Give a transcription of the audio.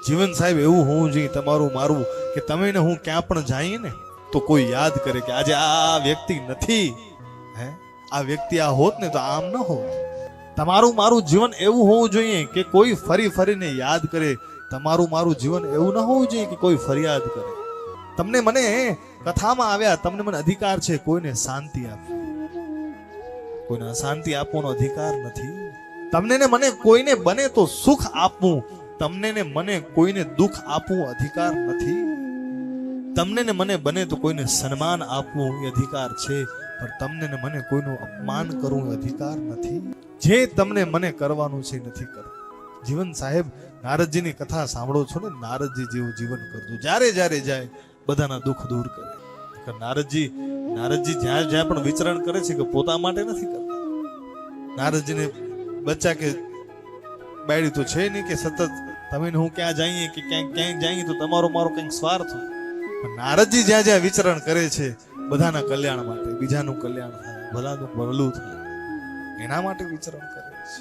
જીવન સાહેબ એવું હોવું જોઈએ તમારું મારું કે તમે ને હું ક્યાં પણ જઈએ ને તો કોઈ યાદ કરે કે આજે આ વ્યક્તિ નથી, હે આ વ્યક્તિ આ હોત ને તો આમ ન હોત. તમારું મારું જીવન એવું હોવું જોઈએ કે કોઈ ફરી ફરીને યાદ કરે. તમારું મારું જીવન એવું ન હોવું જોઈએ કે કોઈ ફરિયાદ કરે. તમને મને કથામાં આવ્યા, તમને મને અધિકાર છે કોઈને શાંતિ આપવી, કોઈને અશાંતિ આપવાનો અધિકાર નથી. તમને ને મને કોઈને બને તો સુખ આપવું, તમને ને મને કોઈને દુઃખ આપવું અધિકાર નથી. તમને ને મને બને તો કોઈને સન્માન આપવું એ અધિકાર છે, પણ તમને ને મને કોઈનું અપમાન કરવું એ અધિકાર નથી. જે તમને મને કરવાનું છે નથી કરવું. જીવન સાહેબ નારદજીની કથા સાંભળો છો ને, નારદજી જેવું જીવન કરજો. જ્યારે જ્યારે જાય બધાના દુઃખ દૂર કરે. નારદજી જ્યાં જ્યાં પણ વિચરણ કરે છે કે પોતા માટે નથી કરતા. નારદજીને બચ્ચા કે બાયડી તો છે નહીં કે સતત તમે હું ક્યાં જઈએ કે ક્યાંય જઈએ તો તમારો મારો કંઈક સ્વાર્થ હોય. નારદજી જ્યાં જ્યાં વિચરણ કરે છે બધાના કલ્યાણ માટે, બીજાનું કલ્યાણ થાય, ભલાનું ભલું થાય, એના માટે વિચરણ કરે છે.